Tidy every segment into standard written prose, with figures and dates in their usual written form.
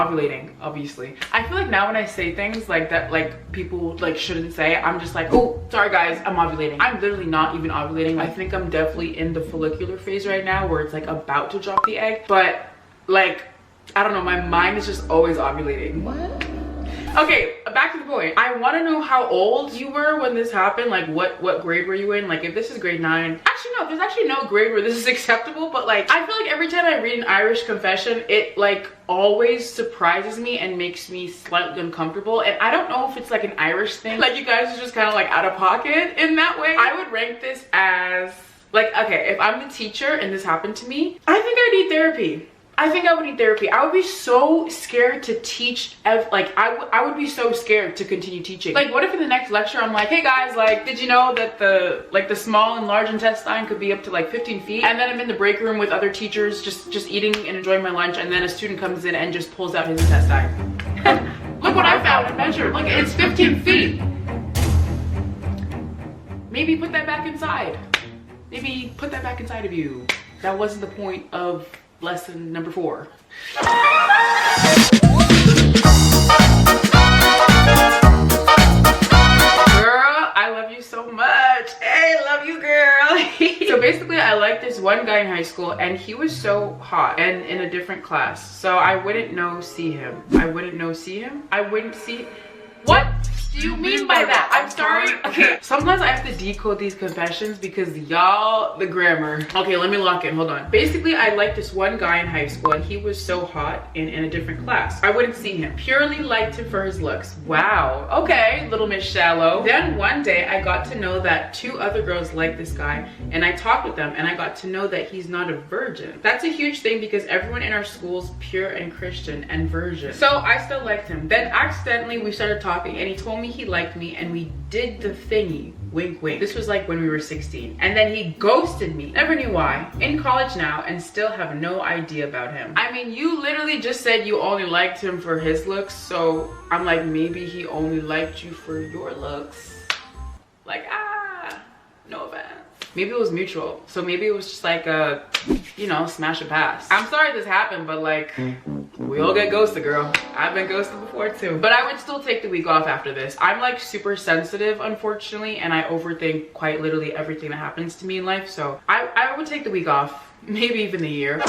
ovulating, obviously. I feel like now when I say things like that, like people like shouldn't say, I'm just like, oh, sorry guys, I'm ovulating. I'm literally not even ovulating. I think I'm definitely in the follicular phase right now where it's like about to drop the egg, but like, I don't know, my mind is just always ovulating. What? Okay, back to the point. I want to know how old you were when this happened. Like what grade were you in? Like if this is grade 9. Actually no, there's actually no grade where this is acceptable, but like I feel like every time I read an Irish confession, it like always surprises me and makes me slightly uncomfortable. And I don't know if it's like an Irish thing, like you guys are just kind of like out of pocket in that way. I would rank this as like, okay, if I'm the teacher and this happened to me, I think I need therapy. I think I would need therapy. I would be so scared to teach. Like I would be so scared to continue teaching. Like what if in the next lecture I'm like, hey guys, like did you know that the small and large intestine could be up to like 15 feet? And then I'm in the break room with other teachers just eating and enjoying my lunch, and then a student comes in and just pulls out his intestine. Look what I found and measured. Look, it's 15 feet. Maybe put that back inside. Maybe put that back inside of you. That wasn't the point of lesson number 4. Girl, I love you so much. Hey, love you, girl. So basically I liked this one guy in high school and he was so hot and in a different class. So I wouldn't see him. I wouldn't see. What do you mean by that? I'm sorry. Okay, sometimes I have to decode these confessions because y'all, the grammar. Okay, let me lock in, hold on. Basically, I liked this one guy in high school and he was so hot in a different class. I wouldn't see him. Purely liked him for his looks. Wow, okay, little Miss Shallow. Then one day I got to know that 2 other girls liked this guy and I talked with them and I got to know that he's not a virgin. That's a huge thing because everyone in our school's pure and Christian and virgin. So I still liked him. Then accidentally we started talking and he told me he liked me and we did the thingy, wink wink. This was like when we were 16, and then he ghosted me. Never knew why. In college now and still have no idea about him. I mean, you literally just said you only liked him for his looks, so I'm like, maybe he only liked you for your looks. Like, no offense. Maybe it was mutual, so maybe it was just like a, you know, smash and pass. I'm sorry this happened, but like, we all get ghosted, girl. I've been ghosted before too. But I would still take the week off after this. I'm like super sensitive, unfortunately, and I overthink quite literally everything that happens to me in life, so I would take the week off, maybe even the year.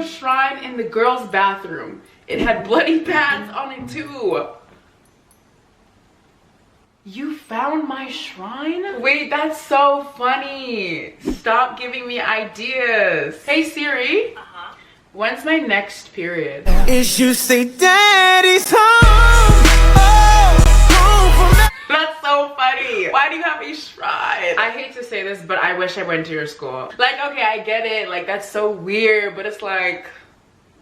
Shrine in the girls' bathroom. It had bloody pads on it too. You found my shrine? Wait, that's so funny. Stop giving me ideas. Hey Siri. When's my next period? Is you say daddy's home. That's so funny. Why do you have a shrine? I hate to say this, but I wish I went to your school. Like, okay, I get it. Like, that's so weird, but it's like,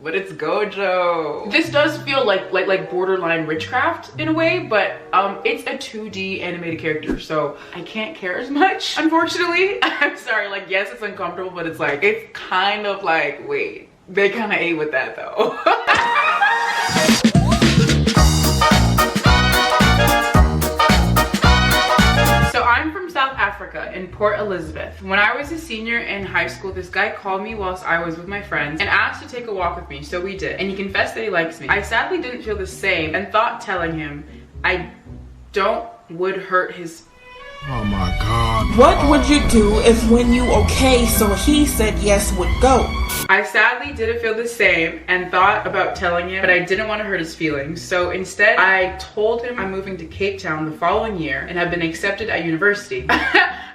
but it's Gojo. This does feel like borderline witchcraft in a way, but it's a 2D animated character, so I can't care as much, unfortunately. I'm sorry, like, yes, it's uncomfortable, but it's like, it's kind of like, wait, they kind of ate with that though. I'm from South Africa in Port Elizabeth. When I was a senior in high school, this guy called me whilst I was with my friends and asked to take a walk with me, so we did. And he confessed that he likes me. I sadly didn't feel the same and thought telling him I don't would hurt his... Oh my God. What would you do if when you okay, so he said yes would go? I sadly didn't feel the same and thought about telling him, but I didn't want to hurt his feelings. So instead, I told him I'm moving to Cape Town the following year and have been accepted at university.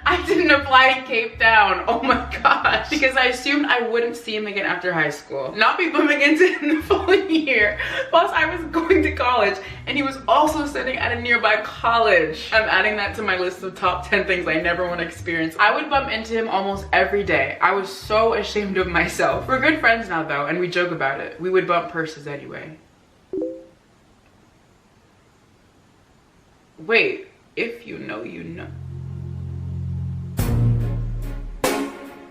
I didn't apply in Cape Town. Oh my gosh. Because I assumed I wouldn't see him again after high school. Not be bumping into him the following year whilst I was going to college, and he was also studying at a nearby college. I'm adding that to my list of top 10 things I never want to experience. I would bump into him almost every day. I was so ashamed of myself. We're good friends now though, and we joke about it. We would bump purses anyway. Wait, if you know, you know.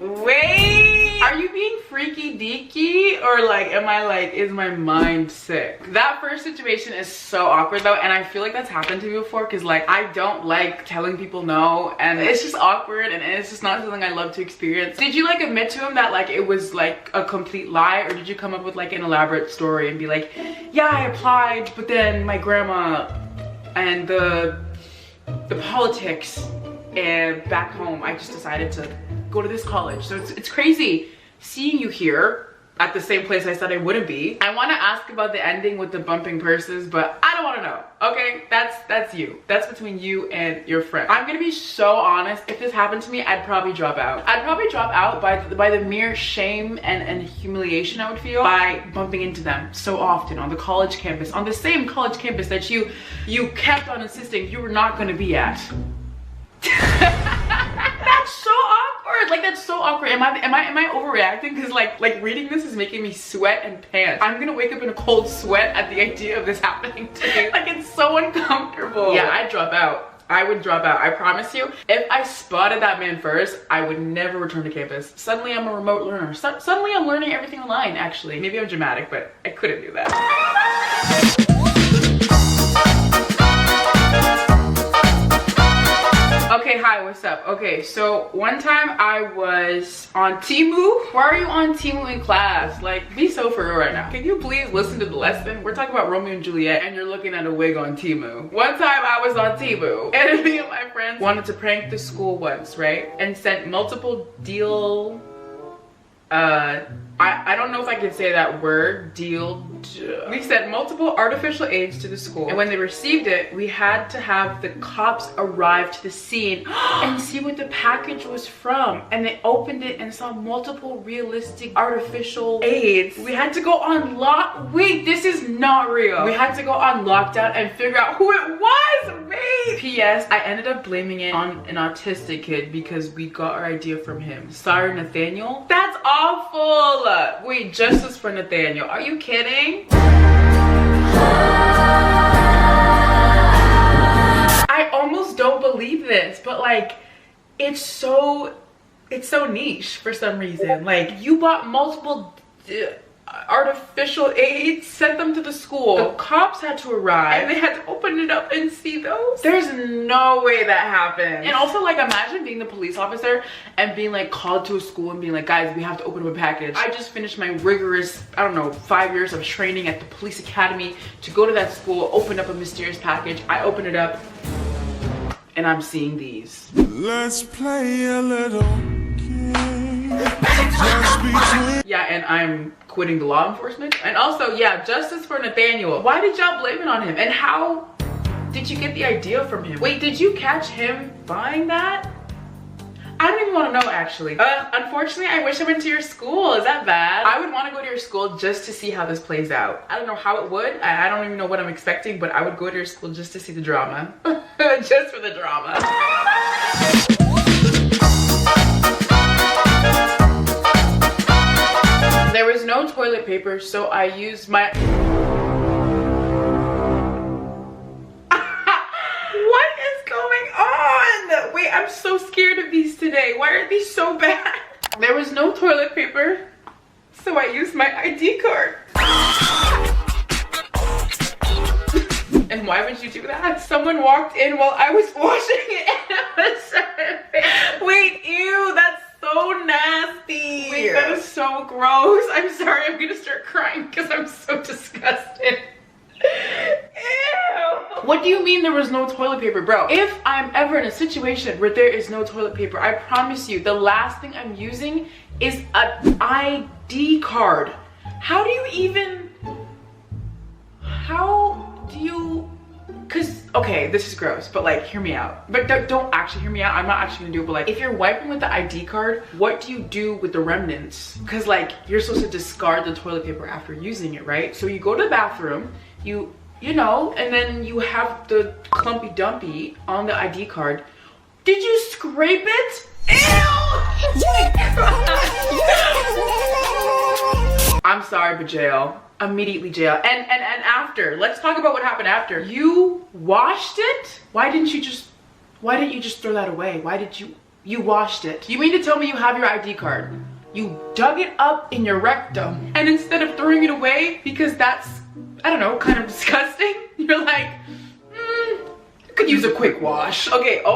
Wait, are you being freaky deaky, or like, is my mind sick? That first situation is so awkward though, and I feel like that's happened to me before, because like I don't like telling people no, and it's just awkward, and it's just not something I love to experience. Did you like admit to him that like it was like a complete lie, or did you come up with like an elaborate story and be like, yeah, I applied, but then my grandma and the politics, and back home I just decided to go to this college? So it's crazy seeing you here at the same place I said I wouldn't be. I want to ask about the ending with the bumping purses, but I don't want to know. Okay, that's you. That's between you and your friend. I'm gonna be so honest. If this happened to me, I'd probably drop out. I'd probably drop out by the mere shame and humiliation I would feel by bumping into them so often on the college campus, on the same college campus that you kept on insisting you were not gonna be at. That's so awkward. Like, that's so awkward. Am I overreacting? Because like reading this is making me sweat and pant. I'm gonna wake up in a cold sweat at the idea of this happening to me. Like, it's so uncomfortable. Yeah, I'd drop out. I would drop out. I promise you. If I spotted that man first, I would never return to campus. Suddenly I'm a remote learner. Suddenly I'm learning everything online, actually. Maybe I'm dramatic, but I couldn't do that. Okay, hi, what's up? Okay, so one time I was on Temu. Why are you on Temu in class? Like, be so for real right now. Can you please listen to the lesson? We're talking about Romeo and Juliet, and you're looking at a wig on Temu. One time I was on Temu, and me and my friends wanted to prank the school once, right? And sent multiple deal... I don't know if I can say that word, we sent multiple artificial aids to the school, and when they received it, we had to have the cops arrive to the scene and see what the package was from, and they opened it and saw multiple realistic artificial aids. We had to go on wait, this is not real. We had to go on lockdown and figure out who it was. Wait. P.S. I ended up blaming it on an autistic kid because we got our idea from him. Sorry, Nathaniel. That's awful. Wait, justice for Nathaniel. Are you kidding? I almost don't believe this, but like, it's so niche for some reason. Like, you bought multiple artificial aids, sent them to the school. The cops had to arrive, and they had to open it up and see those. There's no way that happened. And also, like, imagine being the police officer and being like called to a school and being like, guys, we have to open up a package. I just finished my rigorous, I don't know, 5 years of training at the police academy to go to that school, open up a mysterious package. I open it up, and I'm seeing these. Let's play a little game. Just between. Yeah, and I'm quitting the law enforcement. And also, yeah, justice for Nathaniel. Why did y'all blame it on him? And how did you get the idea from him? Wait, did you catch him buying that? I don't even want to know, actually. Unfortunately, I wish I went to your school. Is that bad? I would want to go to your school just to see how this plays out. I don't know how it would. I don't even know what I'm expecting, but I would go to your school just to see the drama. Just for the drama. There was no toilet paper, so I used my... What is going on? Wait, I'm so scared of these today. Why are these so bad? There was no toilet paper, so I used my ID card. And why would you do that? Someone walked in while I was washing it. Wait, ew, that's so nasty. Wait, that is so gross. I'm sorry, I'm gonna start crying because I'm so disgusted. Ew. What do you mean there was no toilet paper, bro? If I'm ever in a situation where there is no toilet paper, I promise you, the last thing I'm using is an ID card. How do you even... Cause, okay, this is gross, but like, hear me out. But don't actually hear me out. I'm not actually gonna do it, but like, if you're wiping with the ID card, what do you do with the remnants? Cause like, you're supposed to discard the toilet paper after using it, right? So you go to the bathroom, you know, and then you have the clumpy dumpy on the ID card. Did you scrape it? Ew! I'm sorry, but jail. Immediately jail. And after, let's talk about what happened after. You washed it? Why didn't you just throw that away? Why did you washed it? You mean to tell me you have your ID card? you dug it up in your rectum. And instead of throwing it away, because that's, I don't know, kind of disgusting, you're like, could use a quick wash. Okay, oh.